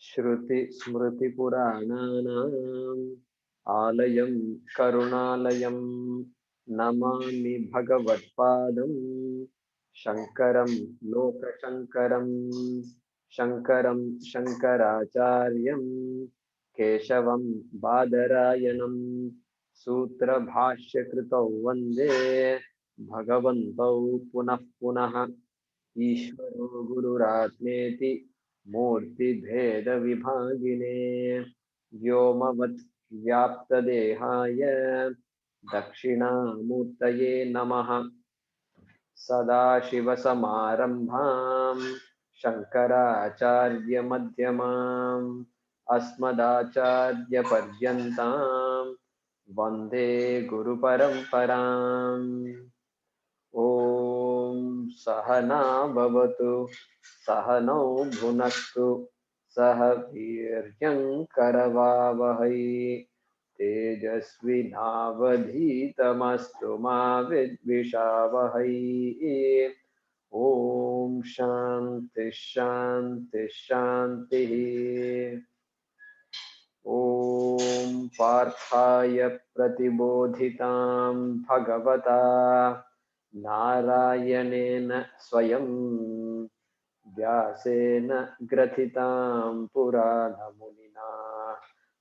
श्रुतिस्मृतिपुराणानाम् आलयं करुणालयं नमामि भगवत्पादं शङ्करं लोकशङ्करं शङ्करं शङ्कराचार्यं केशवं बादरायणं सूत्रभाष्यकृतौ वन्दे भगवन्तौ पुनः पुनः ईश्वरो गुरुरात्मेति मूर्तिभेदविभागिने व्योमवत् व्याप्तदेहाय दक्षिणामूर्तये नमः। सदाशिवसमारम्भां शङ्कराचार्यमध्यमाम् अस्मदाचार्यपर्यन्तां वन्दे गुरुपरम्पराम्। ॐ सहना भवतु सहनौ भुनक्तु सह वीर्यङ्करवावहै तेजस्विनावधीतमस्तु मा विद्विषावहै। ॐ शान्ति शान्ति शान्तिः। ॐ पार्थाय प्रतिबोधितां भगवता नारायणेन स्वयं व्यासेन ग्रथितां पुराणमुनिना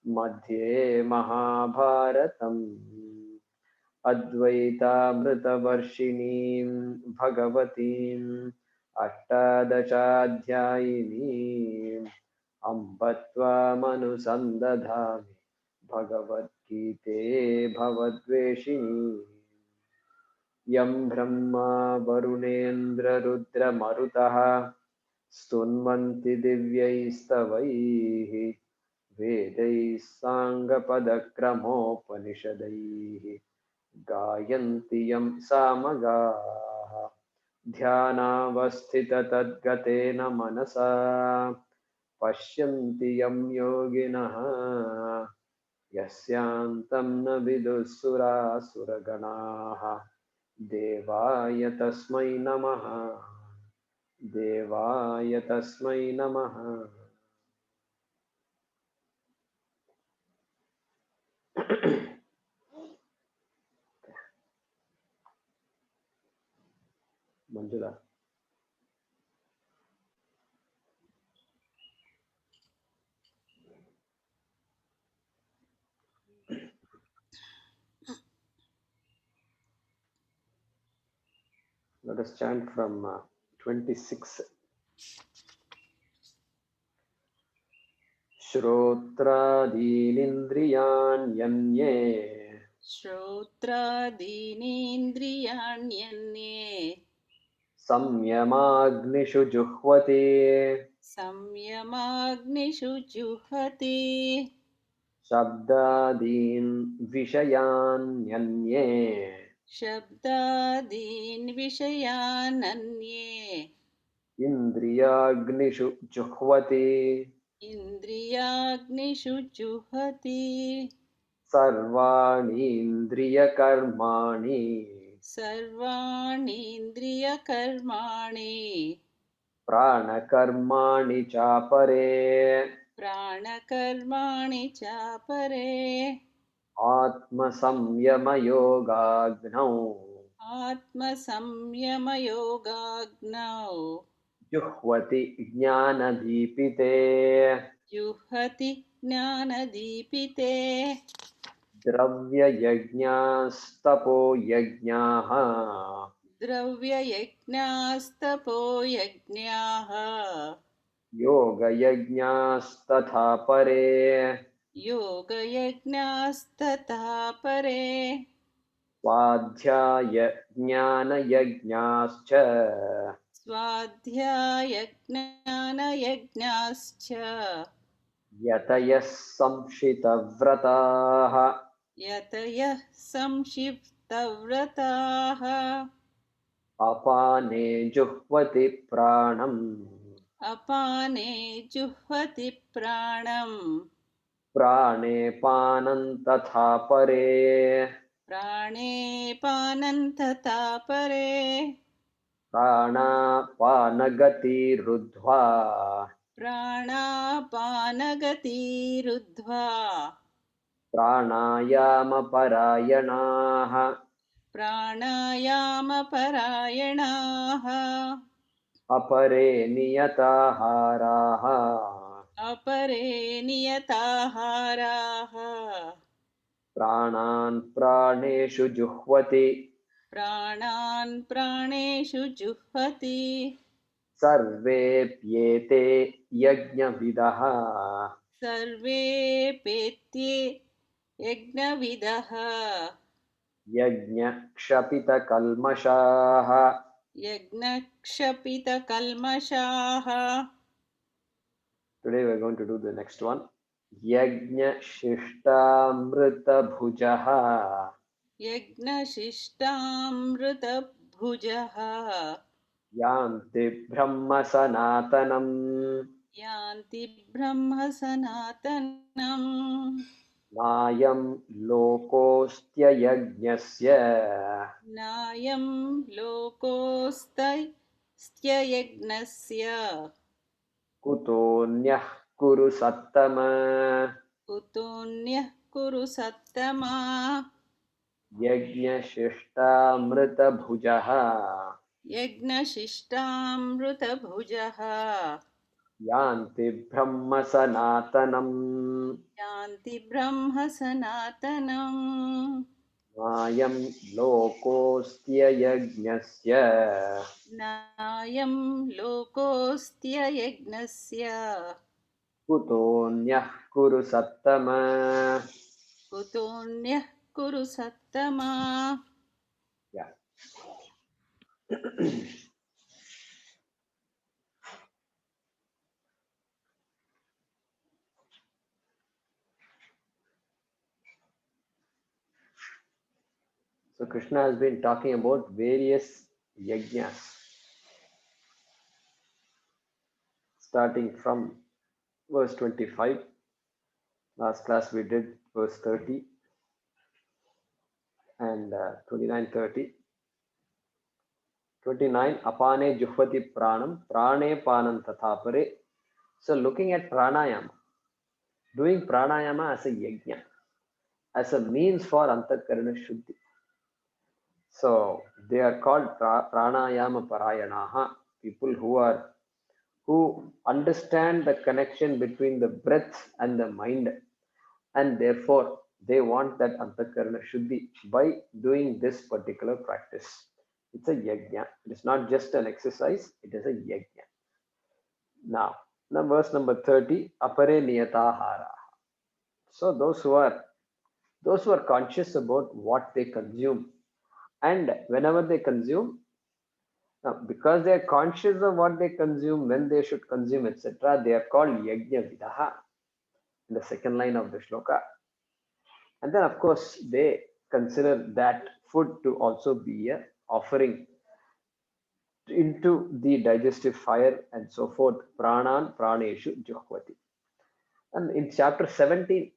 मध्ये महाभारतम् अद्वैतामृतवर्षिणीं भगवतीम् अष्टादशाध्यायिनीम् अम्ब त्वामनुसन्दधामि भगवद्गीते भवद्वेषिणी यं ब्रह्मा वरुणेन्द्ररुद्रमरुतः स्तुन्वन्ति दिव्यैस्तवैः वेदैः साङ्गपदक्रमोपनिषदैः गायन्ति यं सामगाः ध्यानावस्थिततद्गतेन मनसा पश्यन्ति यं योगिनः यस्यान्तं न विदुःसुरासुरगणाः देवाय तस्मै नमः देवाय तस्मै नमः। Manjula let us chant from 26. श्रोत्रादीनिन्द्रियाण्यन्ये श्रोत्रादीनीन्द्रियाण्यन्ये संयमाग्निषु जुह्वति संयमाग्निषु जुहते शब्दादीन् विषयान्यन्ये शब्दादीन् विषयानन्ये इन्द्रियाग्निषु जुह्वति इन्द्रियाग्निषु जुहते सर्वाणीन्द्रियकर्माणि सर्वाणीन्द्रियकर्माणि प्राणकर्माणि चापरे प्राणकर्माणि चापरे आत्मसंयमयोगाग्नौ आत्मसंयमयोगाग्नौ जुह्वति ज्ञानदीपिते जुहति ज्ञानदीपिते द्रव्ययज्ञास्तपोयज्ञाः द्रव्ययज्ञास्तपो यज्ञाः योगयज्ञास्तथा परे योगयज्ञास्तथा परे स्वाध्यायज्ञानयज्ञाश्च स्वाध्यायज्ञानयज्ञाश्च यतयः संशितव्रताः यतयः संक्षिप्तव्रताः अपाने जुह्वति प्राणम् अपाने जुह्वति प्राणम् प्राणे पानं तथा परे प्राणे पानं तथा परे प्राणापानगतिरुद्ध्वा प्राणापानगतिरुद्ध्वा प्राणायामपरायणाः प्राणायामपरायणाः अपरे नियताहाराः अपरे नियताहाराः प्राणान् प्राणेषु जुह्वति प्राणान् प्राणेषु जुह्वति सर्वेऽप्येते यज्ञविदः सर्वेऽपेत्ये यज्ञविदः यज्ञक्षपितकल्मषाः यज्ञक्षपितकल्मषाः Today we are going to do the next one. यज्ञशिष्टामृतभुजः यज्ञशिष्टामृतभुजः यान्ति ब्रह्मसनातनम् यान्ति ब्रह्म सनातनम् नायं लोकोऽस्त्ययज्ञस्य नायं लोकोऽस्त्ययज्ञस्य कुतोऽन्यः कुरु सत्तम कुतोऽन्यः कुरु सत्तमा यज्ञशिष्टामृतभुजः यज्ञशिष्टामृतभुजः यान्ति ब्रह्मसनातनम् यान्ति ब्रह्म सनातनम् नायं लोकोऽस्त्ययज्ञस्य नायं लोकोऽस्त्ययज्ञस्य कुतोऽन्यः कुरु सत्तम कुतोऽन्यः कुरु सत्तमा Yeah. So Krishna has been talking about various yajnas, starting from verse 25. Last class we did verse 30 and 29, 30. 29, apane juhvati pranam, prane panam tathapare. So looking at pranayama, doing pranayama as a yajna, as a means for antakarana shuddhi. So they are called pranayama parayanaha, people who understand the connection between the breath and the mind, and therefore they want that antakarana shuddhi by doing this particular practice. It's a yajna. It is not just an exercise, it is a yajna. Now verse number 30, apare niyatahara. So those who are conscious about what they consume, and whenever they consume, now because they are conscious of what they consume, when they should consume, etc., they are called yajna vidaha in the second line of the shloka. And then of course they consider that food to also be a offering into the digestive fire and so forth. Pranan praneshu juhvati. And in chapter 17,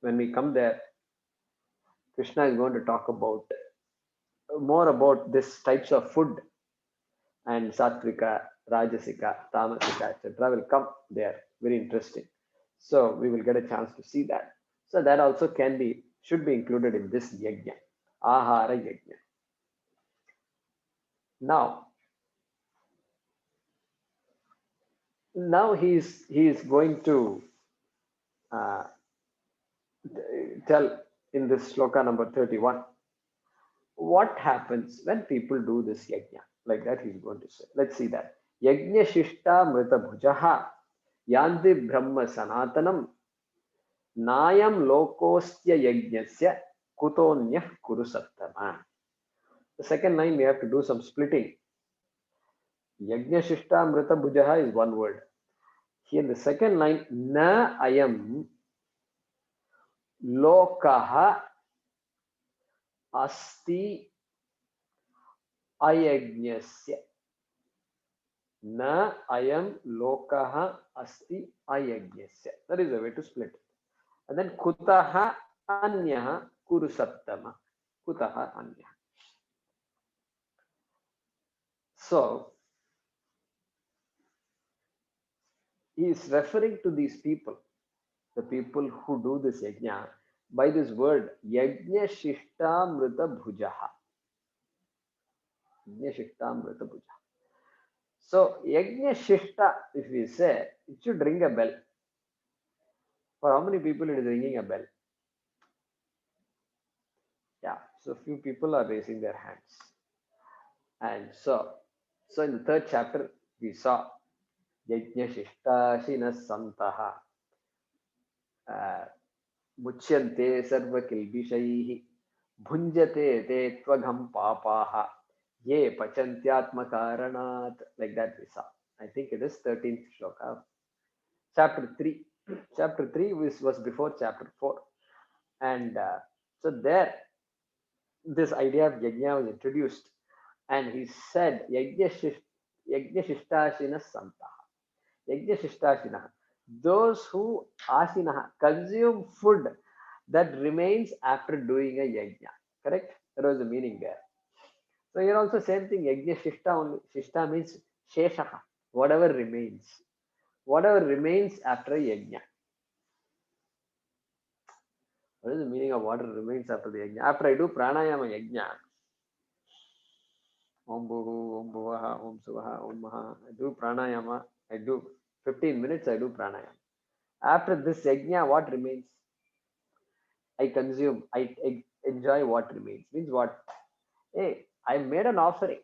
when we come there, Krishna is going to talk about more about this types of food, and sattvika, rajasika, tamasika, etc. will come there. Very interesting. So we will get a chance to see that. So that also should be included in this yajna, ahara yajna. Now he is going to tell in this shloka number 31 what happens when people do this yajna. Like that he's going to say. Let's see that. Yajna shishta mrita bhujaha yanti brahma sanatanam nayam lokostya yajnasya kutonyah kuru sattama. The second line we have to do some splitting. Yajna shishta mrita bhujaha is one word. Here in the second line, na ayam lokaha asti ayajnasya. Na ayam lokaha asti ayajnasya. That is the way to split it. And then kutaha anyaha kuru sattama. Kutaha anyaha. So He is referring to these people, the people who do this yajna, by this word yajna shishtamrita bhujaha. Yajna shishtamrita bhujaha. So yajna shishta, if we say, it should ring a bell. For how many people it is ringing a bell? Yeah, so few people are raising their hands. And so in the third chapter, we saw yajna shishtashinas santaha मुच्यन्ते सर्वकिल्बिषैः भुञ्जते ते त्वघं पापाः ये पचन्त्यात्मकारणात्. Like that we saw. I think it is 13th shloka of chapter 3. Chapter 3 was before chapter 4. And so there, this idea of yajna was introduced. And he said, yajna shishtashina santaha. Yajna shishtashina. Those who asina consume food that remains after doing a yajna. Correct? That was the meaning there. So here also same thing. Yajna shishta only. Shishta means sheshaha. Whatever remains. Whatever remains after a yajna. What is the meaning of whatever remains after the yajna? After I do pranayama yajna, Om Bhuhu, Om Bhuvaha, Om Suvaha, Om Maha. I do pranayama. I do 15 minutes. I do pranayama. After this yajna, what remains? I consume. I enjoy what remains. Means what? Hey, I made an offering.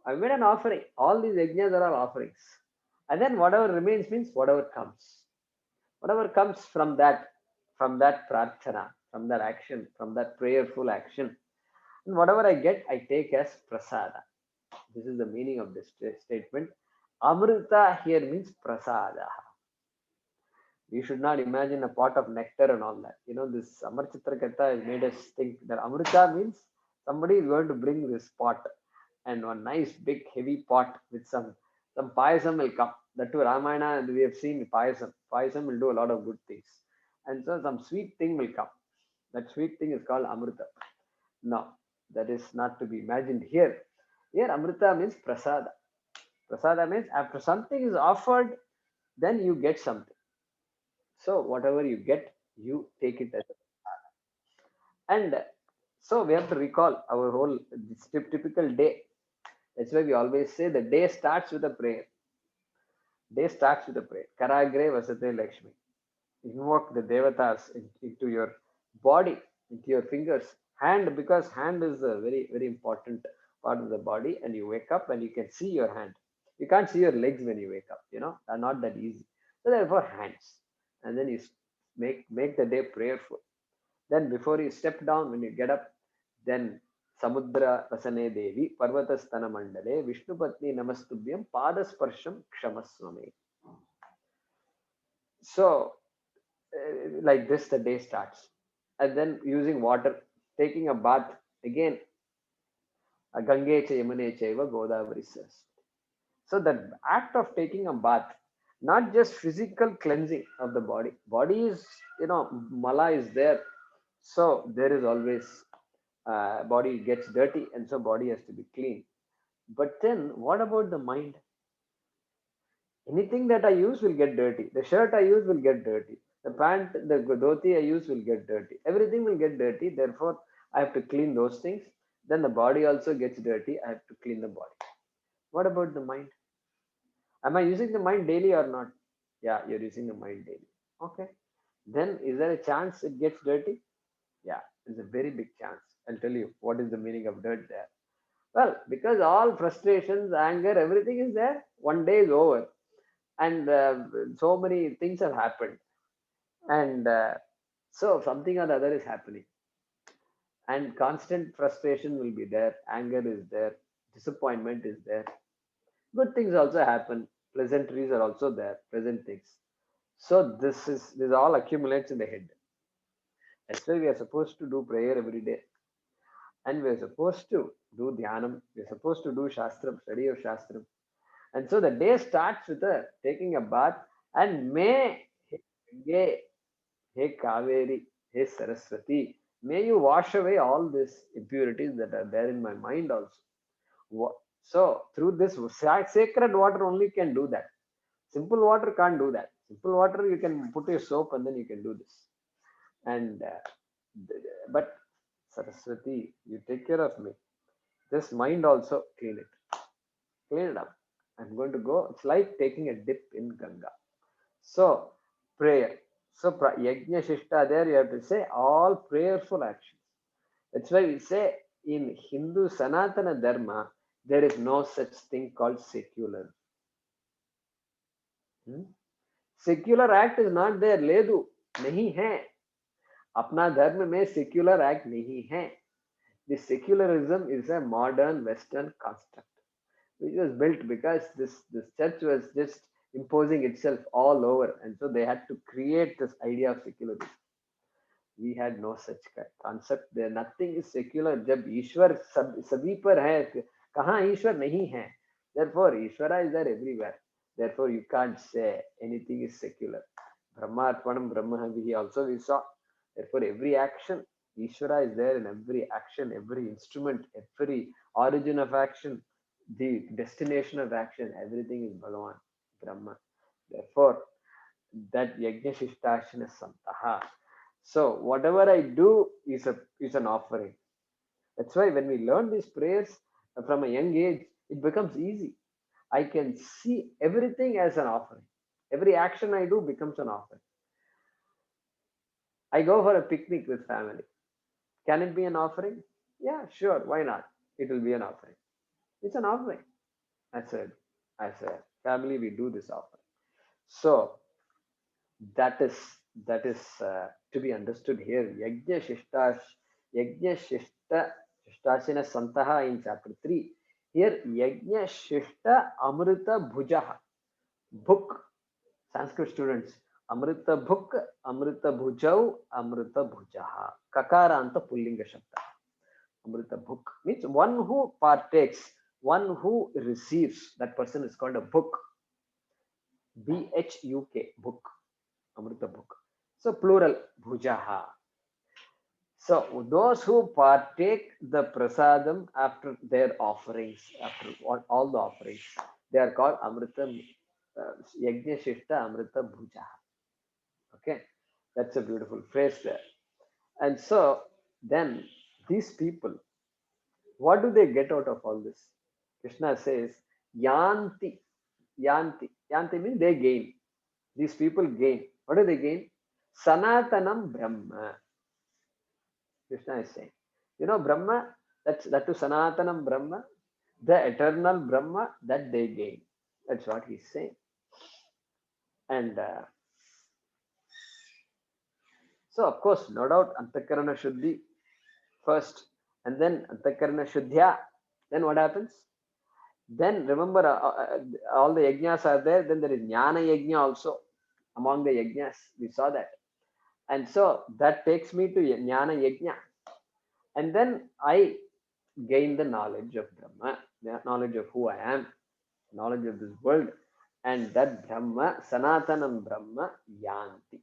I made an offering. All these yajnas are all offerings. And then whatever remains means whatever comes. Whatever comes from that prarthana, from that action, from that prayerful action. And whatever I get, I take as prasada. This is the meaning of this statement. Amrita here means prasada. We should not imagine a pot of nectar and all that. This Amar Chitrakatha has made us think that Amrita means somebody is going to bring this pot and one nice big heavy pot with some payasam will come. That too Ramayana, and we have seen payasam. Payasam will do a lot of good things. And so some sweet thing will come. That sweet thing is called Amrita. No, that is not to be imagined here. Here Amrita means prasada. Prasada means after something is offered, then you get something. So whatever you get, you take it as a prasada. And so we have to recall our whole typical day. That's why we always say the day starts with a prayer. Day starts with a prayer. Karagre vasate Lakshmi. Invoke the devatas into your body, into your fingers. Hand, because hand is a very, very important part of the body, and you wake up and you can see your hand. You can't see your legs when you wake up, they're not that easy. So therefore hands. And then you make the day prayerful. Then before you step down, when you get up, then Samudra Vasane Devi, Parvatastana Mandale, Vishnu Patni Namastubhyam, Padasparsham Kshamaswame. So, like this, the day starts. And then using water, taking a bath, again, Gange cha Yamune chaiva Godavari says. So, the act of taking a bath, not just physical cleansing of the body. Body is, mala is there. So, there is always body gets dirty, and so body has to be clean. But then what about the mind? Anything that I use will get dirty. The shirt I use will get dirty. The pant, the dhoti I use will get dirty. Everything will get dirty. Therefore, I have to clean those things. Then the body also gets dirty. I have to clean the body. What about the mind? Am I using the mind daily or not? Yeah, you're using the mind daily. Okay. Then is there a chance it gets dirty? Yeah, there's a very big chance. I'll tell you what is the meaning of dirt there. Well, because all frustrations, anger, everything is there. One day is over, and so many things have happened, and so something or the other is happening, and constant frustration will be there. Anger is there, disappointment is there. Good things also happen. Pleasantries are also there. Pleasant things. So this all accumulates in the head. That's why we are supposed to do prayer every day. And we're supposed to do dhyanam. We're supposed to do shastram, study of shastram. And so the day starts with taking a bath. And may Gange, Hey Kaveri, Hey Saraswati, may you wash away all these impurities that are there in my mind also. So through this sacred water only can do that. Simple water can't do that. Simple water, you can put your soap and then you can do this. And but Saraswati, you take care of me. This mind also clean it up. I'm going to go. It's like taking a dip in Ganga. So prayer. So yajna shishta, there you have to say all prayerful actions. That's why we say in Hindu Sanatana Dharma there is no such thing called secular. Secular act is not there. लेदू नहीं है. अपना धर्म में secular act नहीं है. The secularism is a modern Western construct, which was built because this church was just imposing itself all over, and so they had to create this idea of secularism. We had no such concept there. Nothing is secular. जब ईश्वर सभी पर है, कहाँ ईश्वर नहीं है? Therefore, Ishvara is there everywhere. Therefore, you can't say anything is secular. Brahmarpanam Brahmahavihi also we saw. Therefore, every action, Ishvara is there in every action, every instrument, every origin of action, the destination of action, everything is Bhagavan, Brahma. Therefore, that Yajna Shishtashana Santaha. So whatever I do is an offering. That's why when we learn these prayers from a young age, it becomes easy. I can see everything as an offering. Every action I do becomes an offering. I go for a picnic with family. Can it be an offering? Yeah, sure. Why not? It will be an offering. It's an offering. As a family, we do this offering. So that is to be understood here. Yajna Shishta Shishtashina Santaha in chapter 3. Here Yajna Shishta Amrita Bhujaha. Book. Sanskrit students. Amrita Bhuk, Amrita Bhujau, Amrita Bhujaha. Kakaranta Pullinga Shabda. Amrita Bhuk means one who partakes, one who receives. That person is called a book. BHUK, book. Amrita book. So plural, Bhujaha. So those who partake the prasadam after their offerings, after all the offerings, they are called Amrita, Yajna Shishta Amrita Bhujaha. Okay, that's a beautiful phrase there. And so then these people, what do they get out of all this? Krishna says, Yanti. Yanti means they gain. These people gain. What do they gain? Sanatanam Brahma. Krishna is saying, Brahma, that to Sanatanam Brahma, the eternal Brahma that they gain. That's what he's saying. And so, of course, no doubt, Antakarana Shuddhi first, and then Antakarana Shuddhya. Then what happens? Then remember, all the yajnas are there. Then there is Jnana Yajna also among the yajnas. We saw that. And so that takes me to Jnana Yajna. And then I gain the knowledge of Brahma, the knowledge of who I am, knowledge of this world. And that Brahma, Sanatanam Brahma, Yanti.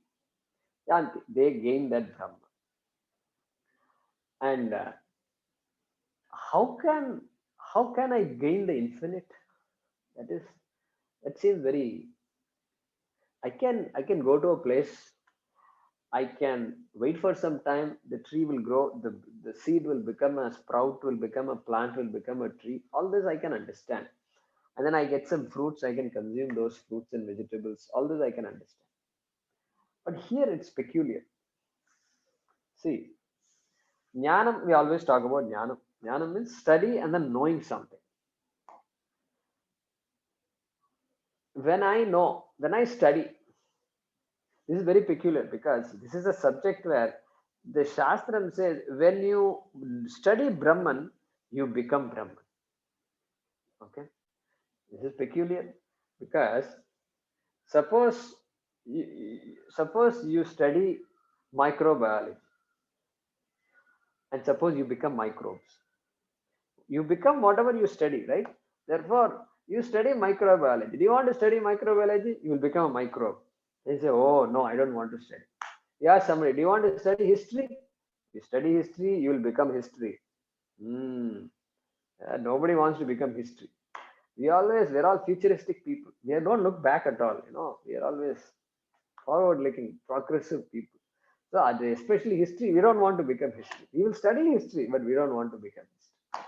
Yanti, they gain that Brahma. And how can I gain the infinite? That seems very. I can go to a place. I can wait for some time. The tree will grow. The seed will become a sprout. Will become a plant. Will become a tree. All this I can understand. And then I get some fruits. I can consume those fruits and vegetables. All this I can understand. But here it's peculiar. See, jnanam. We always talk about jnanam. Jnanam means study and then knowing something. When I study, this is very peculiar because this is a subject where the Shastram says when you study Brahman, you become Brahman. Okay, this is peculiar because suppose you study microbiology and suppose you become microbes. You become whatever you study, right? Therefore, you study microbiology. Do you want to study microbiology? You will become a microbe. They say, oh, no, I don't want to study. Yeah, somebody, do you want to study history? You study history, you will become history. Nobody wants to become history. We're all futuristic people. We don't look back at all, we are always forward looking, progressive people. So, especially history, we don't want to become history. We will study history, but we don't want to become history.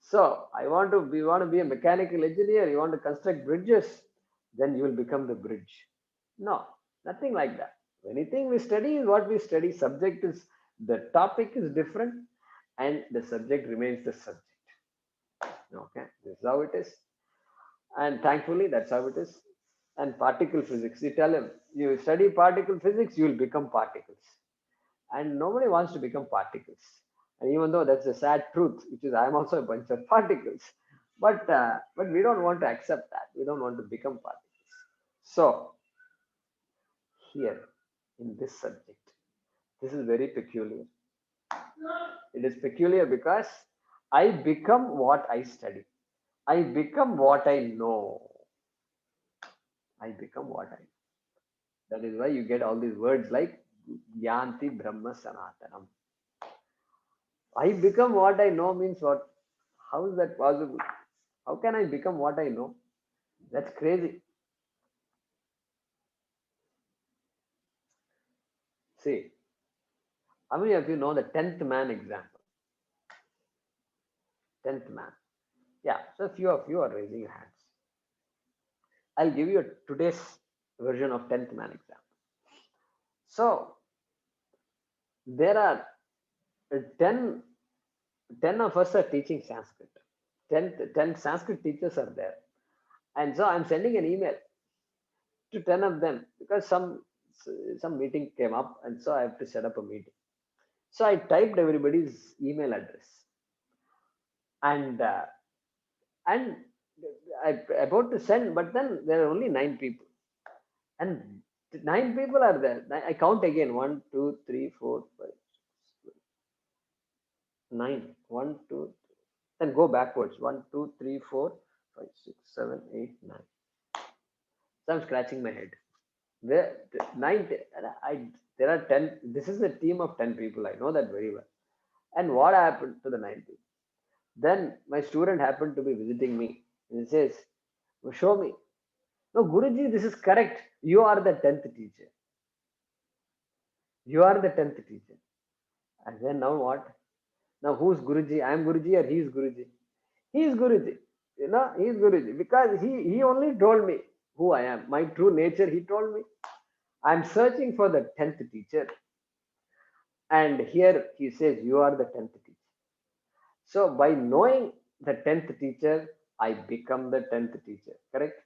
So, we want to be a mechanical engineer, you want to construct bridges, then you will become the bridge. No, nothing like that. Anything we study is what we study. The topic is different, and the subject remains the subject. Okay, this is how it is. And thankfully, that's how it is. And particle physics, you tell him, you study particle physics, you will become particles. And nobody wants to become particles. And even though that's a sad truth, which is I'm also a bunch of particles, but we don't want to accept that. We don't want to become particles. So here in this subject, this is very peculiar. It is peculiar because I become what I study. I become what I know. I become what I know. That is why you get all these words like Yanti Brahma Sanatanam. I become what I know means what? How is that possible? How can I become what I know? That's crazy. See, how many of you know the 10th man example? 10th man. Yeah, so a few of you are raising your hands. I'll give you today's version of 10th man example. So, there are 10, 10 of us are teaching Sanskrit. 10 Sanskrit teachers are there. And so I'm sending an email to 10 of them because some meeting came up, and so I have to set up a meeting. So I typed everybody's email address, and and I about to send, but then there are only 9 people, and 9 people are there. I count again: 1, 2, 3, 4, 5, 6, 9. 1, 2, then go backwards: 1, 2, 3, 4, 5, 6, 7, 8, 9. So I'm scratching my head. There, nine. I There are 10. This is a team of 10 people. I know that very well. And what happened to the 9 people? Then my student happened to be visiting me, and he says, "Oh, show me." No, Guruji, this is correct. You are the 10th teacher. You are the 10th teacher. And then now what? Now who's Guruji? I am Guruji or he is Guruji? He is Guruji. He is Guruji because he only told me who I am. My true nature, he told me. I'm searching for the 10th teacher. And here he says, you are the 10th teacher. So by knowing the 10th teacher, I become the 10th teacher. Correct?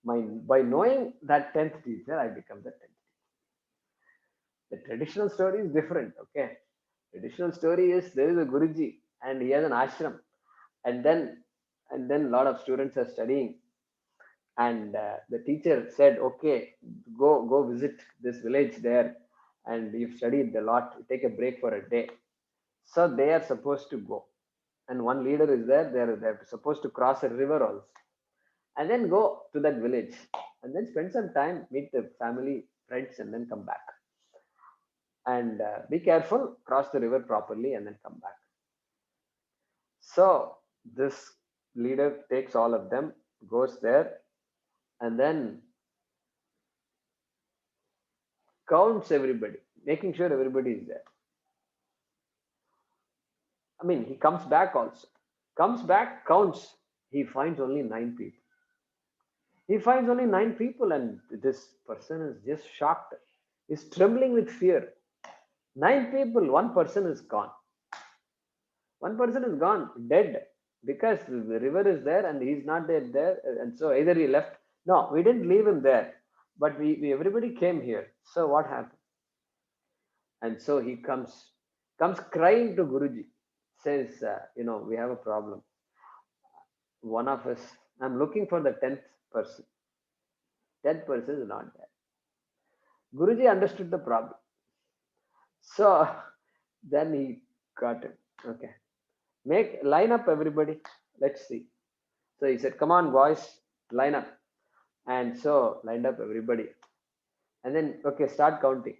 By knowing that 10th teacher, I become the 10th teacher. The traditional story is different. Okay. Traditional story is there is a Guruji and he has an ashram. And then a lot of students are studying. And the teacher said, okay, go visit this village there. And you've studied a lot. Take a break for a day. So they are supposed to go, and one leader is there. They're supposed to cross a river also, and then go to that village, and then spend some time, meet the family, friends, and then come back. And be careful, cross the river properly, and then come back. So this leader takes all of them, goes there, and then counts everybody, making sure everybody is there. I mean, he comes back also. Comes back, counts. He finds only 9 people. He finds only 9 people, and this person is just shocked. He's trembling with fear. 9 people, one person is gone. One person is gone, dead, because the river is there and he's not there. And so either he left. No, we didn't leave him there, but we everybody came here. So what happened? And so he comes crying to Guruji, says, we have a problem. One of us, I'm looking for the 10th person. 10th person is not there. Guruji understood the problem. So then he got it. Okay. Line up everybody. Let's see. So he said, come on, boys, line up. And so lined up everybody. And then, okay, start counting.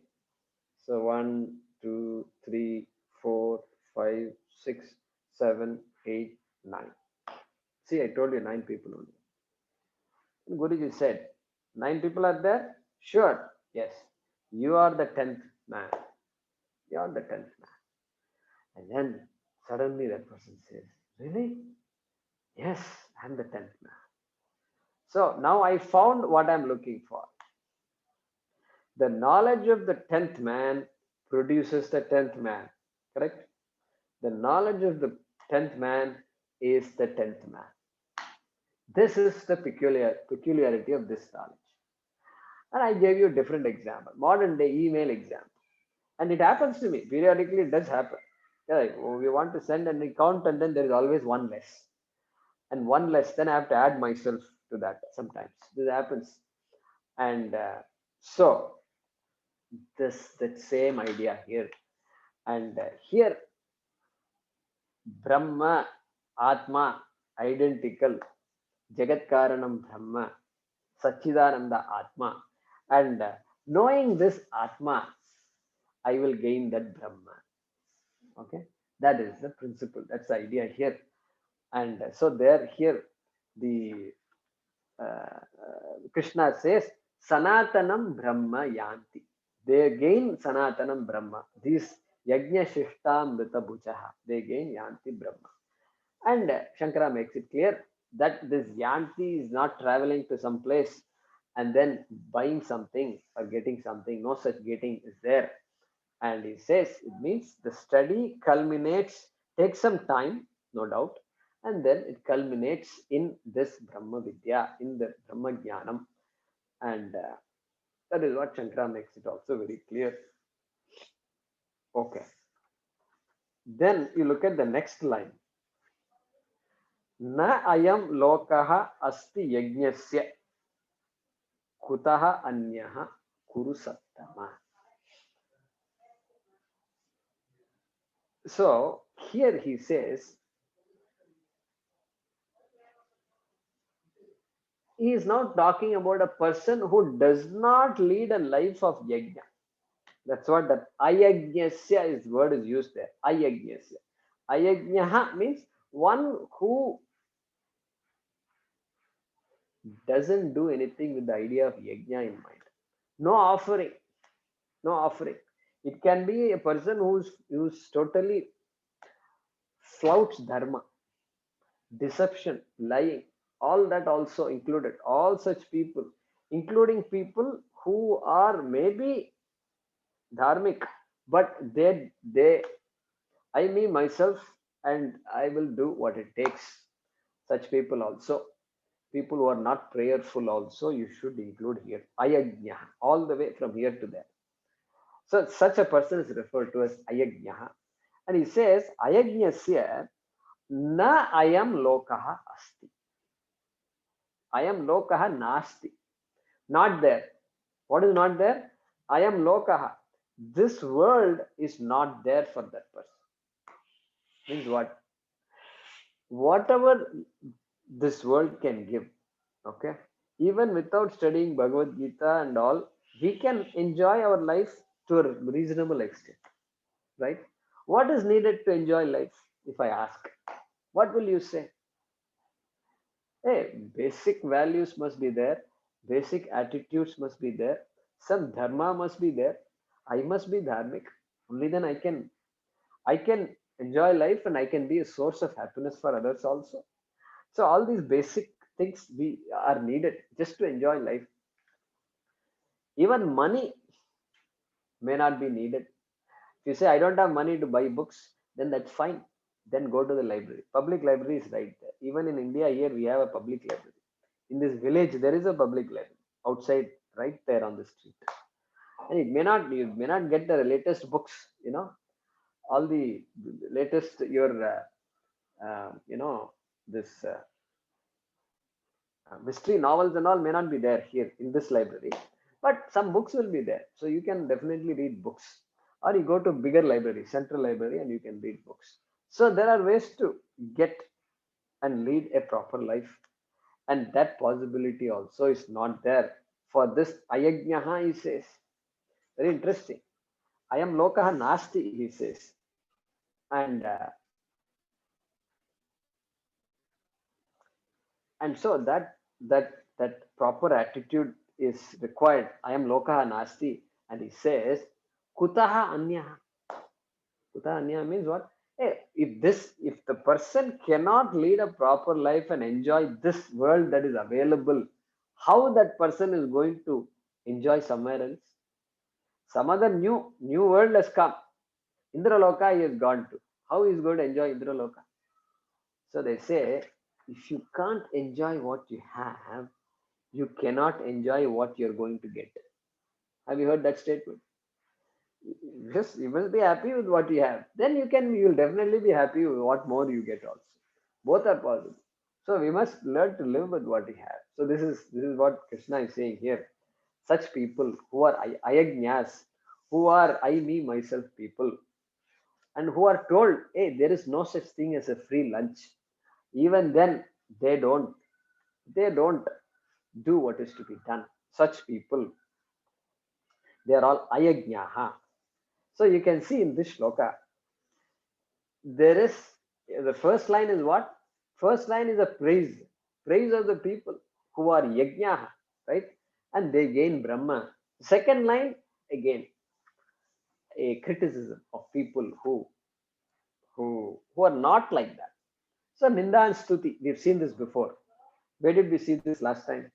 So 1, 2, 3, 4, 5, 6, 7, 8, 9. See, I told you 9 people only. Guruji said, 9 people are there? Sure, yes. You are the 10th man. You are the 10th man. And then suddenly that person says, really? Yes, I'm the 10th man. So now I found what I'm looking for. The knowledge of the 10th man produces the 10th man. Correct? The knowledge of the 10th man is the 10th man. This is the peculiarity of this knowledge. And I gave you a different example, modern day email example. And it happens to me. Periodically, it does happen. Yeah, like, we want to send an account, and then there is always one less. And one less, then I have to add myself to that sometimes. This happens. And so, that same idea here. And here, Brahma, Atma, identical, Jagat Karanam Brahma, Sachidananda Atma. And knowing this Atma, I will gain that Brahma. Okay, that is the principle. That's the idea here. And so there, here, the Krishna says, Sanatanam Brahma Yanti. They gain Sanatanam Brahma. These Yajna Shishtam Mrita Bhujaha. They gain Yanti Brahma. And Shankara makes it clear that this Yanti is not traveling to some place and then buying something or getting something. No such getting is there. And he says it means the study culminates, takes some time, no doubt, and then it culminates in this Brahma Vidya, in the Brahma Jnanam. And that is what Shankara makes it also very clear. Okay. Then you look at the next line. Na ayam lokaha asti yajnasya kutaha anyaha kuru sattama. So here he says, he is now talking about a person who does not lead a life of yajna. That's what that ayajnasya is word is used there. Ayajnasya. Ayajnaha means one who doesn't do anything with the idea of yajna in mind. No offering. No offering. It can be a person who's totally flouts dharma, deception, lying, all that also included. All such people, including people who are maybe dharmic, but they I me myself and I will do what it takes. Such people also, people who are not prayerful also, you should include here. Ayajna, all the way from here to there. So such a person is referred to as ayajna. And he says, ayajnasya na ayam lokaha asti. Ayam lokaha nasti. Not there. What is not there? Ayam lokaha. This world is not there for that person. Means what? Whatever this world can give, okay, even without studying Bhagavad Gita and all, we can enjoy our life to a reasonable extent, right? What is needed to enjoy life? If I ask, what will you say? Hey, basic values must be there, basic attitudes must be there, some dharma must be there. I must be dharmic. Only then I can enjoy life and I can be a source of happiness for others also. So all these basic things we are needed just to enjoy life. Even money may not be needed. If you say I don't have money to buy books, then that's fine. Then go to the library. Public library is right there. Even in India here we have a public library. In this village there is a public library outside, right there on the street. And you may not get the latest books, all the latest your this mystery novels and all may not be there here in this library, but some books will be there, so you can definitely read books, or you go to bigger library, central library, and you can read books. So there are ways to get and lead a proper life, and that possibility also is not there for this ayajnaha. He says, very interesting, I am lokaha nasti, he says. And so that that proper attitude is required. I am lokaha nasti, and he says, kutaha anyaha. Kutaha anyaha means what? Hey, if the person cannot lead a proper life and enjoy this world that is available, how that person is going to enjoy somewhere else? Some other new world has come. Indraloka he has gone to. How he is going to enjoy Indraloka? So they say, if you can't enjoy what you have, you cannot enjoy what you're going to get. Have you heard that statement? Yes, you must be happy with what you have. Then you'll definitely be happy with what more you get also. Both are possible. So we must learn to live with what we have. So this is what Krishna is saying here. Such people who are ayagnyas, who are I, me, myself people, and who are told, hey, there is no such thing as a free lunch. Even then, they don't they don't do what is to be done. Such people, they are all ayagnaha. So you can see in this shloka, there is the first line is what? First line is a praise of the people who are yajnaha, right? And they gain Brahma. Second line, again, a criticism of people who are not like that. So Ninda and Stuti, we've seen this before. Where did we see this last time?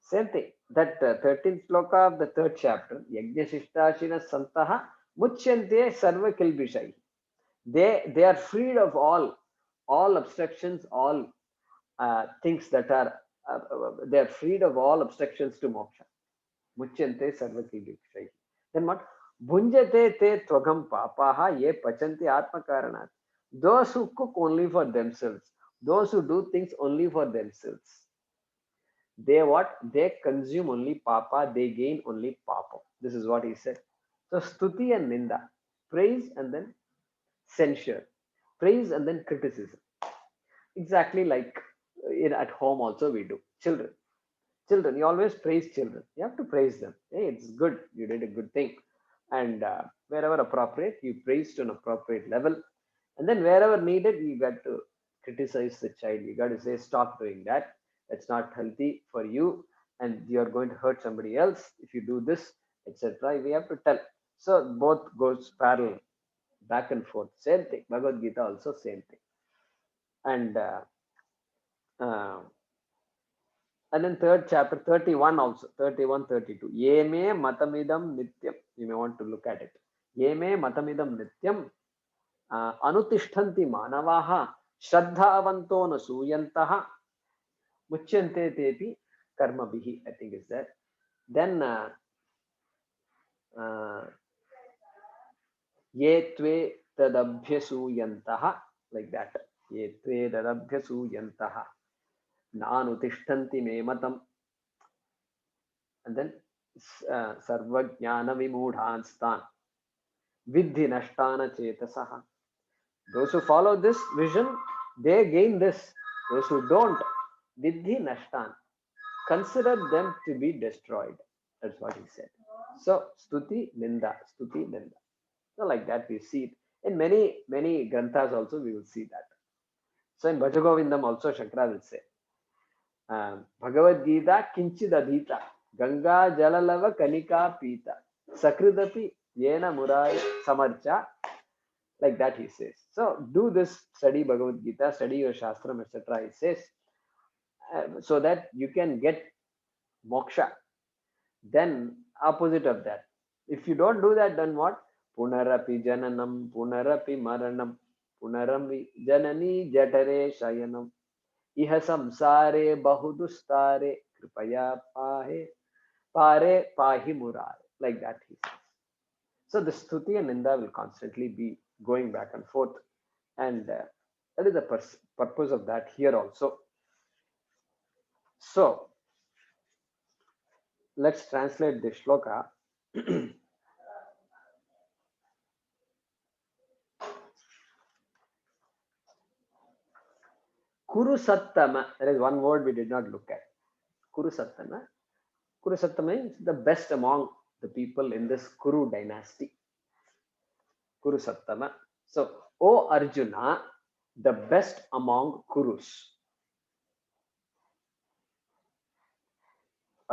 Same thing. That 13th sloka of the third chapter, Yajna Shishtashina Santaha Muchyante Sarva Kilbishai. They are freed of all obstructions, all things that are they are freed of all obstructions to moksha. Muchyante Sarva Kilbishai. Then what? Bhunjate te tvagam papaha ye pachanti atma karanat. Those who cook only for themselves, those who do things only for themselves, they consume only papa, they gain only papa. This is what he said. So stuti and ninda, praise and then censure, praise and then criticism, exactly like at home also we do. Children, you always praise children, you have to praise them. Hey, it's good, you did a good thing. And wherever appropriate, you praise to an appropriate level. And then wherever needed, you got to criticize the child. You got to say, stop doing that. It's not healthy for you, and you are going to hurt somebody else if you do this, etc. We have to tell. So both goes parallel, back and forth. Same thing. Bhagavad Gita also same thing. And uh, and then third chapter 31 also 31 32. Ye me matamidam nityam. You may want to look at it. Ye me matamidam nityam. Anutishtanti manavaha shraddhavanto na suyantaha muchyante tepi karma bihi. I think is that. Then ye tve tadabhyasuyantaha, like that. Ye tve tadabhyasuyantaha nanutishtanti me matam. And then sarvajnana vimudhanstan vidhi nashtana chetasaha. Those who follow this vision, they gain this. Those who don't, vidhi nashtan, consider them to be destroyed. That's what he said. So stuti ninda, stuti ninda. So like that we see it in many granthas also. We will see that. So in Bhajagovindam also Shankara will say, Bhagavad Gita kinchid adhita Ganga jalalava kanika pita sakridapi yena murai samarcha. Like that he says. So do this, study Bhagavad Gita, study your Shastram, etc. He says, so that you can get moksha. Then opposite of that, if you don't do that, then what? Punarapi jananam, punarapi maranam, punarapi janani jatare shayanam, iha samsare bahudustare, kripaya pahe, pare pahi murare. Like that he says. So the stuti and ninda will constantly be going back and forth. And that is the purpose of that here also. So let's translate this shloka. Kuru Sattama, there is one word we did not look at. Kuru Sattama. Kuru Sattama means the best among the people in this Kuru dynasty. Kuru Sattama. So, O Arjuna, the best among Kurus.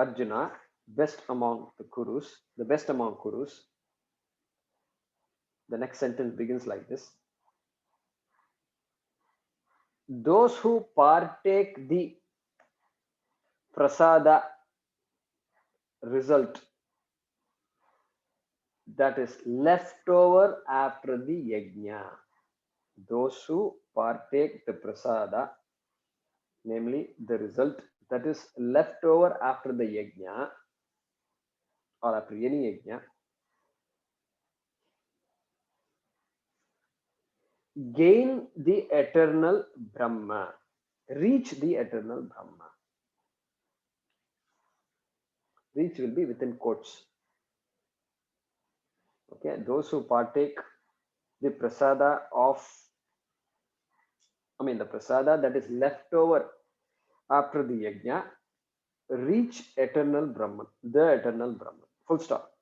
Arjuna, best among the Kurus, the best among Kurus. The next sentence begins like this. Those who partake the prasada result, that is left over after the yajna. Those who partake the prasada, namely the result that is left over after the yajna or after any yajna, gain the eternal Brahma, reach the eternal Brahma. Reach will be within quotes. Okay, those who partake the prasada the prasada that is left over after the yajna, reach eternal Brahman, the eternal Brahman. Full stop.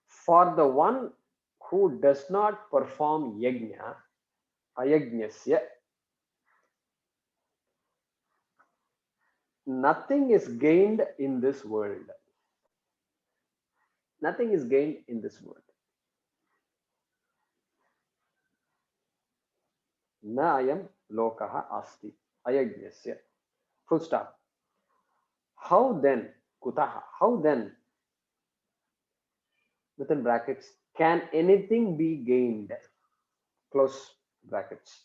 For the one who does not perform yajna, ayajnasya, nothing is gained in this world. Nothing is gained in this world. Na ayam lokaha asti ayajnasya. Full stop. How then, kutaha, how then, within brackets, can anything be gained? Close brackets.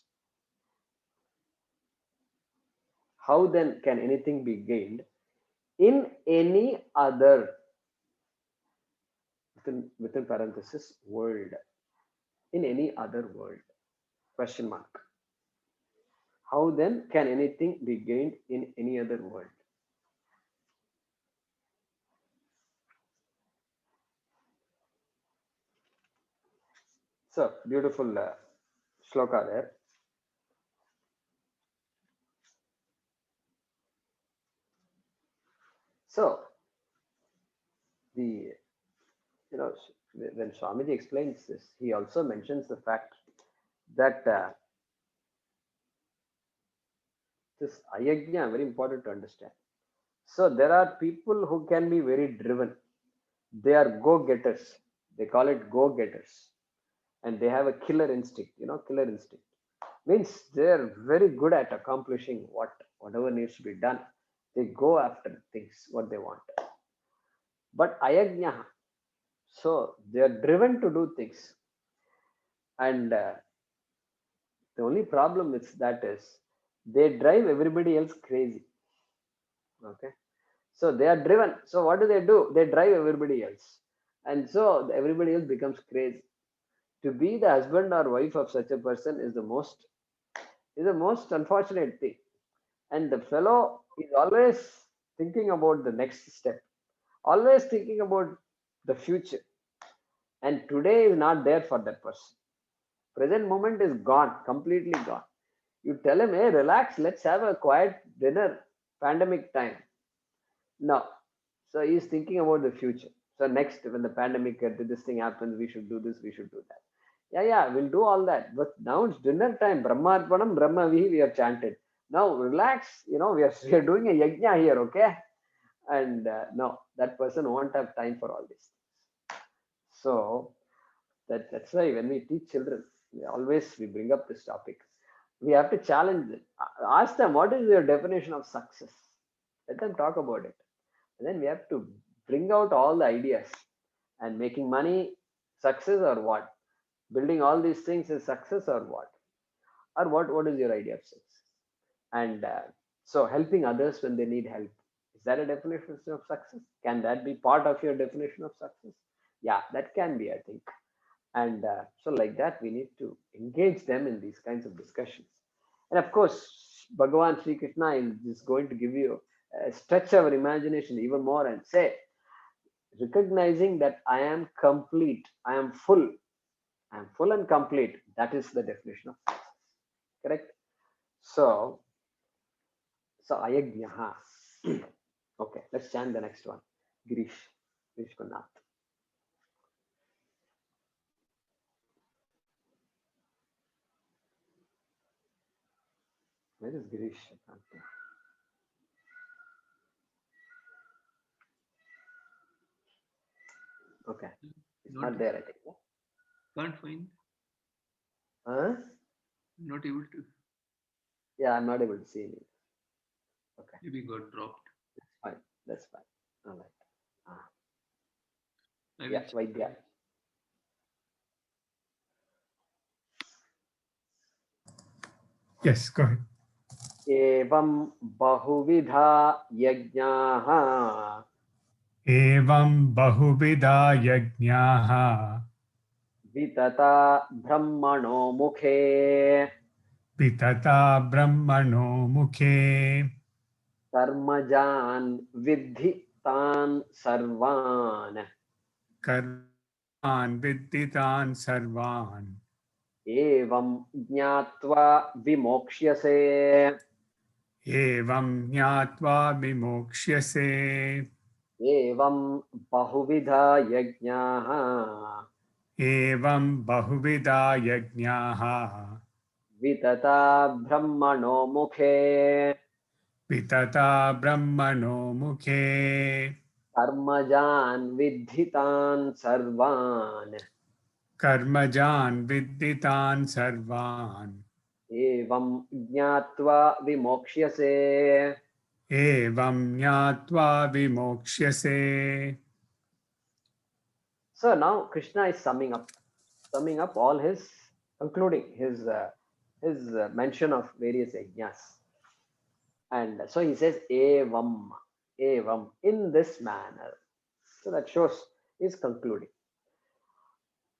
How then can anything be gained in any other, within parenthesis, world? In any other world? Question mark. How then can anything be gained in any other world? So, beautiful shloka there. So, the when Swamiji explains this, he also mentions the fact that this ayagya very important to understand. So there are people who can be very driven. They are go-getters. They call it go-getters, and they have a killer instinct. Killer instinct means they are very good at accomplishing whatever needs to be done. They go after things what they want. But ayagya, so they are driven to do things, and the only problem with that is they drive everybody else crazy. Okay, so they are driven. So what do? They drive everybody else, and so everybody else becomes crazy. To be the husband or wife of such a person is the most unfortunate thing. And the fellow is always thinking about the next step, always thinking about the future. And today is not there for that person. Present moment is gone, completely gone. You tell him, hey, relax, let's have a quiet dinner, pandemic time. No. So he's thinking about the future. So next, when the pandemic, this thing happens, we should do this, we should do that. Yeah, we'll do all that. But now it's dinner time. Brahmarpanam, Brahmavihi, we have chanted. Now relax. We are doing a yajna here, okay? And no, that person won't have time for all this. So that's why when we teach children, we bring up this topic. We have to challenge them. Ask them, what is your definition of success? Let them talk about it. And then we have to bring out all the ideas. And making money, success or what? Building all these things is success or what? Or what is your idea of success? And so helping others when they need help, is that a definition of success? Can that be part of your definition of success? Yeah, that can be, I think. And so like that, we need to engage them in these kinds of discussions. And of course, Bhagavan Sri Krishna is going to give you stretch our imagination even more and say, recognizing that I am complete, I am full and complete. That is the definition of success. Correct? So ayagyaha. Okay, let's chant the next one. Girish Kunnath. Where is Girish? Okay, it's Not not there, I think. can't find. Huh? Not able to. Yeah, I'm not able to see it. Okay, Maybe got dropped. that's fine. That's fine. All right. Ah, I will yeah, check. Vaidya. Yes, go ahead. एवं बहुविधा यज्ञाः एवं बहुविधा यज्ञाः वितता ब्रह्मणो मुखे वितता ब्रह्मणो मुखे कर्मजान् विद्धि तान् सर्वान् कर्मान् विद्धितान् सर्वान् एवं ज्ञात्वा विमोक्ष्यसे एवं ज्ञात्वा विमोक्ष्यसे एवं बहुविधा यज्ञाः एवं बहुविधा यज्ञाः वितता ब्रह्मणो मुखे वितता ब्रह्मणो मुखे कर्मजान् विद्धि तान् सर्वान् कर्मजान् विद्धितान् सर्वान् एवं ज्ञात्वा विमोक्ष्यसे एवं ज्ञात्वा विमोक्ष्यसे. So now Krishna is summing up all his, concluding his mention of various yajnas. And so he says evam, evam, in this manner. So that shows he's concluding.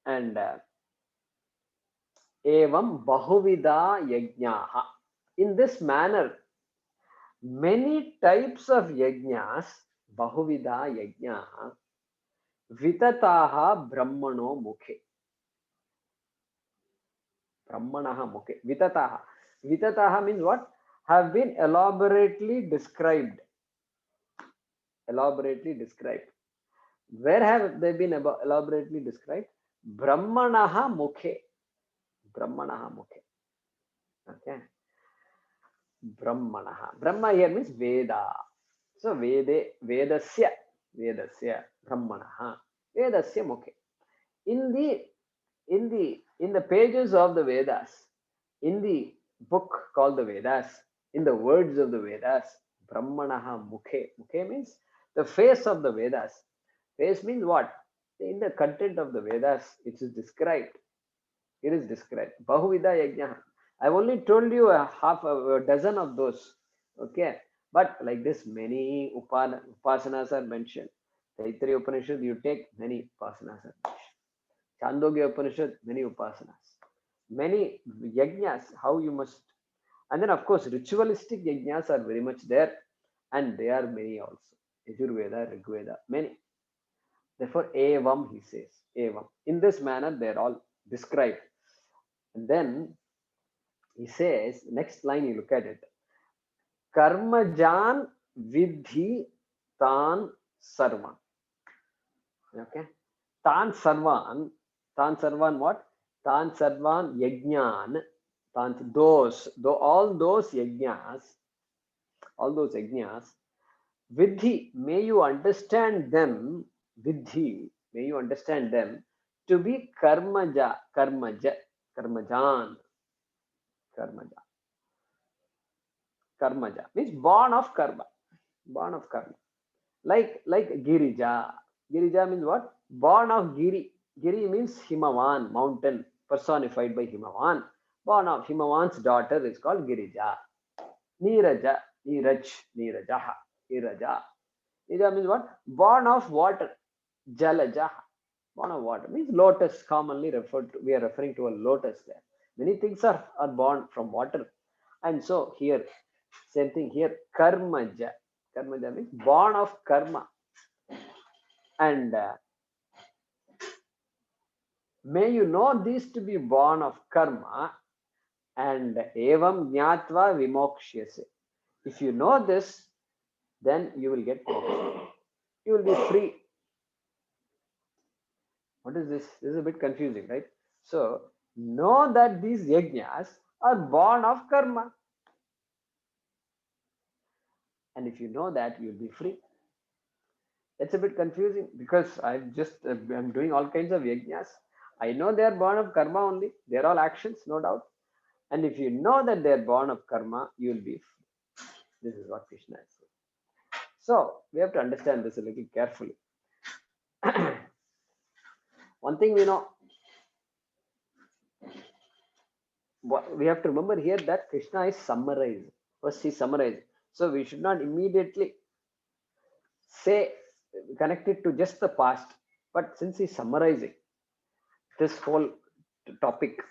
And evam bahuvida yajnaha. In this manner, many types of yajnas, bahuvida yajnaha, vitataha brahmano mukhe. Brahmanaha mukhe. Vitataha. Vitataha means what? Have been elaborately described. Elaborately described. Where have they been elaborately described? Brahmanaha mukhe. Brahmanaha mukhe. Okay. Brahmanaha. Brahma here means Veda. So Vedasya. Vedasya. Brahmanaha. Vedasya mukhe. In the pages of the Vedas, in the book called the Vedas, in the words of the Vedas, Brahmanaha mukhe. Mukhe means the face of the Vedas. Face means what? In the content of the Vedas, it is described. It is described. Bahuvida yajna. I've only told you a dozen of those. Okay. But like this, many upasanas are mentioned. Taittiriya Upanishad, you take many upasanas are mentioned. Chandogya Upanishad, many upasanas. Many yajnas, how you must. And then, of course, ritualistic yajnas are very much there. And they are many also. Yajurveda, Rigveda, many. Therefore, evam, he says, evam. In this manner, they're all described. And then he says, next line, you look at it. Karmajan vidhi tan sarvan. Okay. Tan sarvan what? Tan sarvan yajnan. All those yajnas, vidhi, may you understand them, vidhi, may you understand them to be karmaja, karmajan, karmaja. Karmaja means born of karma, born of karma. Like Girija. Girija means what? Born of Giri. Giri means Himavan, mountain, personified by Himavan. Born of Himavan's daughter is called Girija. Neeraja, Neerajaha, Neeraja. Neeraja means what? Born of water, Jalajaha. Born of water means lotus, commonly referred to. We are referring to a lotus there. Many things are born from water. And so here, same thing here, Karmaja. Karmaja means born of karma. And may you know this to be born of karma, and evam jnatva vimokshyase. If you know this, then you will get moksha. You will be free. What is this? This is a bit confusing, right? So, know that these yajnas are born of karma. And if you know that, you'll be free. It's a bit confusing because I'm doing all kinds of yajnas. I know they are born of karma only. They're all actions, no doubt. And if you know that they're born of karma, you'll be free. This is what Krishna is saying. So we have to understand this a little carefully. One thing we know, we have to remember here that Krishna is summarized. First, he summarized. So we should not immediately say connect it to just the past, but since he's summarizing this whole topic,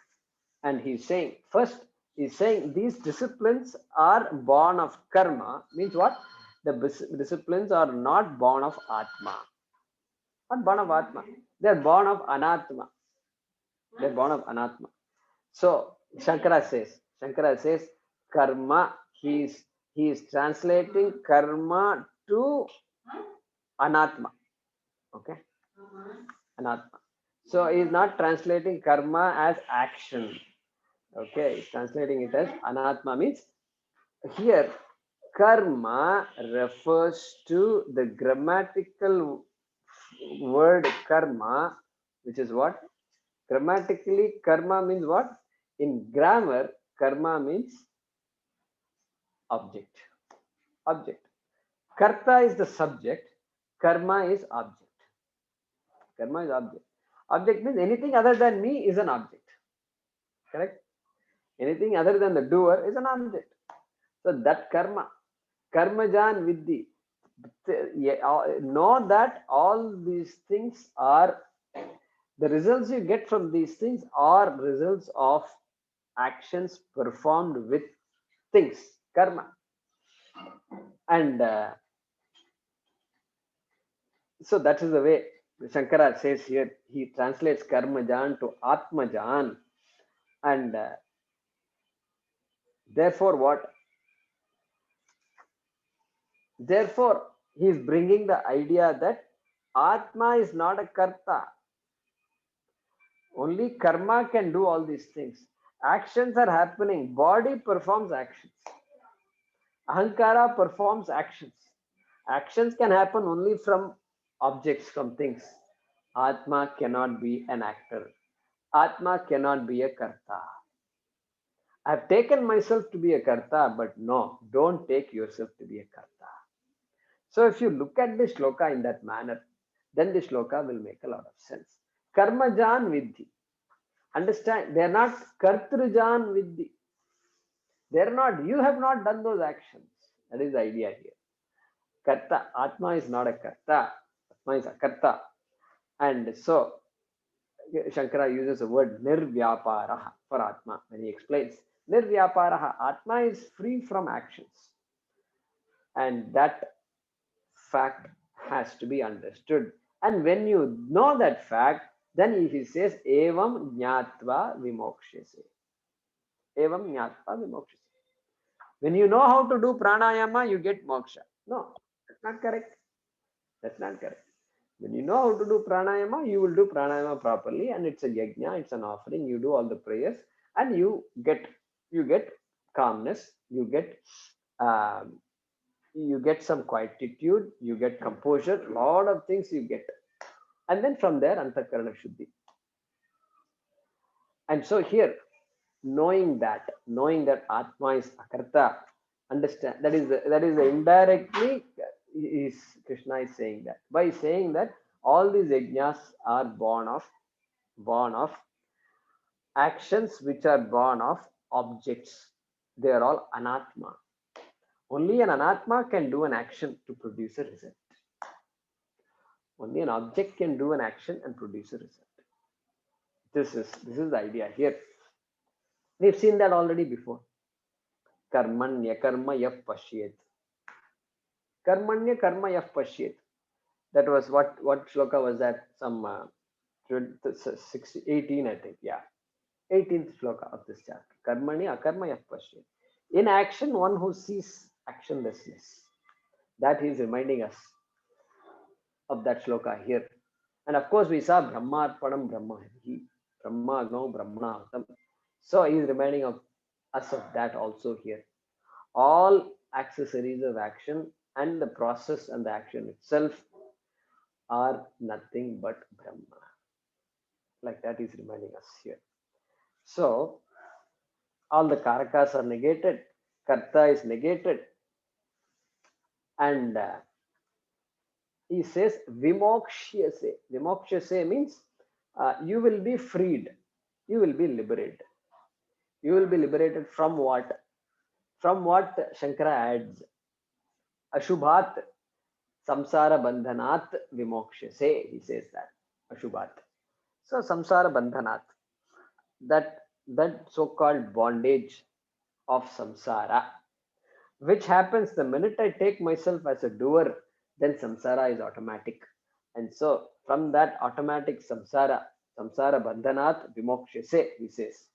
and he's saying first, he's saying these disciplines are born of karma, means what? The disciplines are not born of atma, not born of atma. They're born of anatma. They're born of anatma. So Shankara says karma. He is translating karma to anatma. Okay, anatma. So he is not translating karma as action. Okay, he's translating it as anatma, means here karma refers to the grammatical word karma, which is what? Grammatically, karma means what? In grammar, karma means object. Object. Karta is the subject. Karma is object. Karma is object. Object means anything other than me is an object. Correct? Anything other than the doer is an object. So that karma. Karmajan Vidhi. Know that all these things are, the results you get from these things are results of actions performed with things, karma. And so that is the way Shankara says here. He translates karmajan to atmajan. And therefore what? Therefore, he is bringing the idea that atma is not a karta. Only karma can do all these things. Actions are happening. Body performs actions. Ahankara performs actions. Actions can happen only from objects, from things. Atma cannot be an actor. Atma cannot be a karta. I've taken myself to be a karta, but no, don't take yourself to be a karta. So if you look at the shloka in that manner, then the shloka will make a lot of sense. Karmajan Vidhi. Understand, they are not Kartrujan Vidhi. They are not, you have not done those actions. That is the idea here. Karta, Atma is not a karta. Atma is a karta. And so Shankara uses the word nirvyaparaha for Atma when he explains. Nirvyaparaha, Atma is free from actions. And that fact has to be understood. And when you know that fact, then he says, Evam Jnatva Vimokshese. Evam Jnatva Vimokshese. When you know how to do pranayama, you get moksha. No, that's not correct. That's not correct. When you know how to do pranayama, you will do pranayama properly, and it's a yajna, it's an offering. You do all the prayers, and you get calmness, you get some quietude, you get composure, lot of things you get, and then from there antakarana shuddhi. And so here, knowing that Atma is akarta, understand that is the indirectly Krishna is saying that by saying that all these yajnas are born of actions which are born of objects. They are all anatma. Only an anatma can do an action to produce a result. Only an object can do an action and produce a result. This is the idea here. We've seen that already before. Karmanya karma yaf pashyet. Karmanya karma yaf pashyet. That was what shloka was that? Some 18, I think. Yeah. 18th shloka of this chapter. Karmanya akarma yaf pashyet. In action, one who sees actionlessness. That he is reminding us of that shloka here. And of course, we saw Brahmarpanam Brahma. Brahma Agno Brahmana. So he is reminding of us of that also here. All accessories of action and the process and the action itself are nothing but Brahma. Like that is reminding us here. So all the karakas are negated, karta is negated, and he says vimokshase. Vimokshase means you will be freed, you will be liberated. You will be liberated from what? From what Shankara adds? Ashubhat samsara bandhanat vimokshase. He says that Ashubhat. So samsara bandhanat, that so-called bondage of samsara, which happens the minute I take myself as a doer, then samsara is automatic. And so from that automatic samsara bandhanat vimokshase, he says.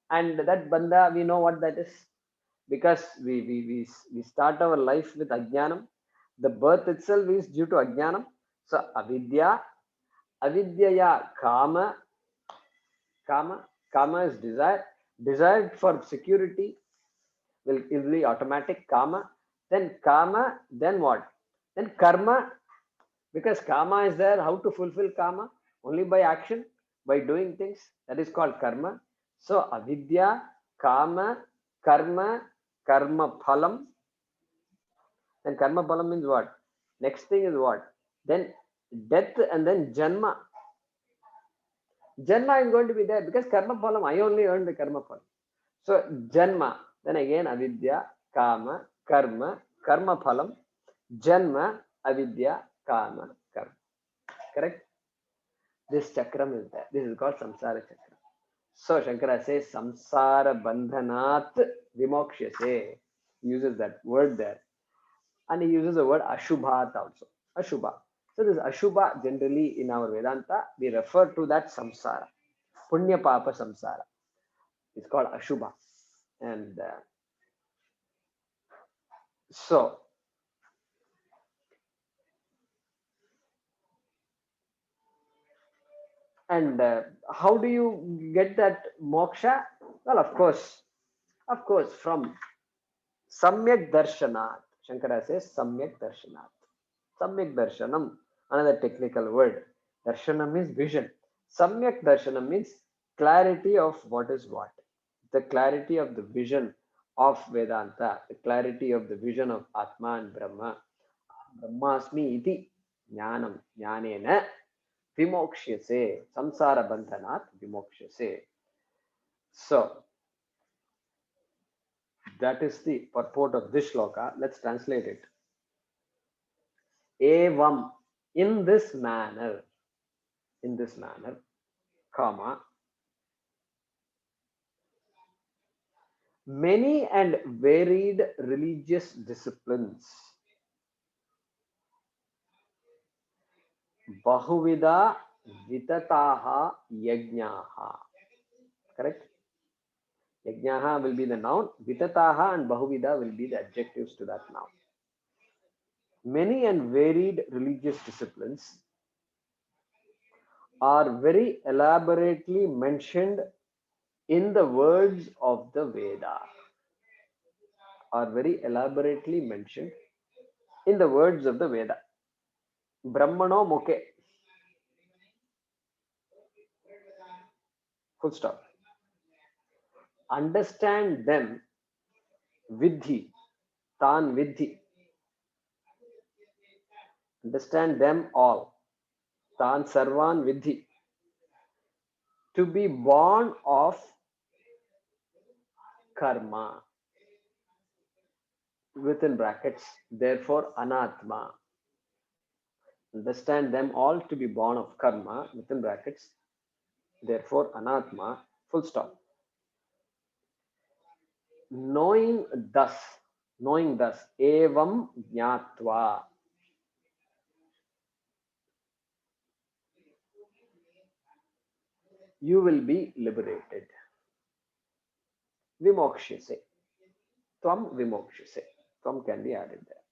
And that bandha, we know what that is, because we start our life with ajnanam. The birth itself is due to ajnanam. So avidyaya kama is desire for security will be automatic, kama. Then what? Then karma, because kama is there. How to fulfill kama? Only by action, by doing things. That is called karma. So avidya, kama, karma, karma phalam. Then karma phalam means what? Next thing is what? Then death, and then janma. Janma is going to be there because karma phalam, I only earned the karma phalam. So janma, then again avidya, kama, karma, karma phalam, janma, avidya, kama, karma. Correct? This chakram is there. This is called samsara chakra. So Shankara says samsara bandhanat vimokshase. He uses that word there. And he uses the word ashubhat also. Ashubha. So this ashubha, generally in our Vedanta, we refer to that samsara. Punya papa samsara. It's called ashubha. And so and how do you get that moksha? Well, of course, from samyak darshanat. Shankara says samyak darshanat. Samyak darshanam, another technical word. Darshanam means vision. Samyak darshanam means clarity of what is what. The clarity of the vision of Vedanta, the clarity of the vision of Atma and Brahma. Brahmasmi iti jnanam jnanena vimokshase, samsara bandhanat vimokshase. So that is the purport of this shloka. Let's translate it. Evam, in this manner, comma, many and varied religious disciplines, bahuvida vitataha yajnaha. Correct? Yajnaha will be the noun, vitataha and bahuvida will be the adjectives to that noun. Many and varied religious disciplines are very elaborately mentioned in the words of the Veda. Are very elaborately mentioned in the words of the Veda. Brahmano mukhe. Full stop. Understand them, vidhi, tan vidhi. Understand them all, tan sarvan vidhi. To be born of karma, within brackets, therefore anatma. Understand them all to be born of karma, within brackets, therefore anatma, full stop. Knowing thus, evam jnatva. You will be liberated. Vimokshase. Tvam vimokshase. Tvam can be added there.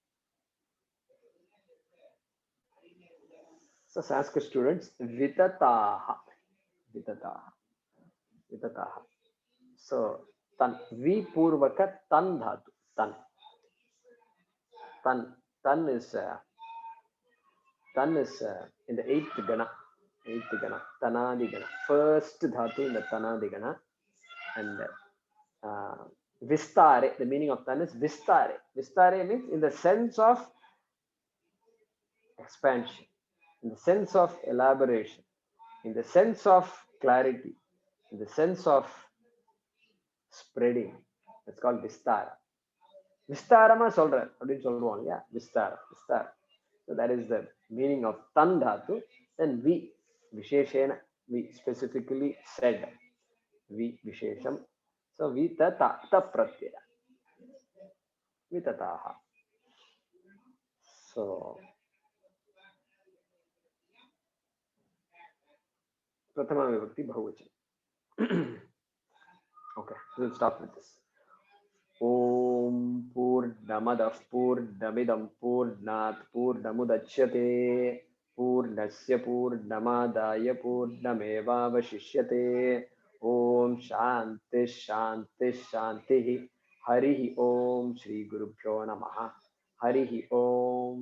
So Sanskrit students, vitataha. So tan, vipurvaka tan dhatu. Tan is Tan is in the eighth gana. Tanadi gana. First dhatu in the Tanadi gana. And Vistare, the meaning of Tan is Vistare. Vistare means in the sense of expansion, in the sense of elaboration, in the sense of clarity, in the sense of spreading. It's called Vistara. Vistarama solra, அப்படின்னு சொல்றோம் இல்லையா? Vistara. So that is the meaning of Tan dhatu. Then we, Visheshena, we specifically said, we Vishesham. So vitata, ta pratyaya. Vitataha. So Prathama Vibhakti Bahuvachan. Okay, we'll start with this. Om Purnamadah Purnamidam Purnat Purnamudachyate Purnasya Purnamadaya Purnamevavashishyate. Om Shanti Shanti Shanti. Harihi Om Shri Gurubhyo Namaha. Harihi Om.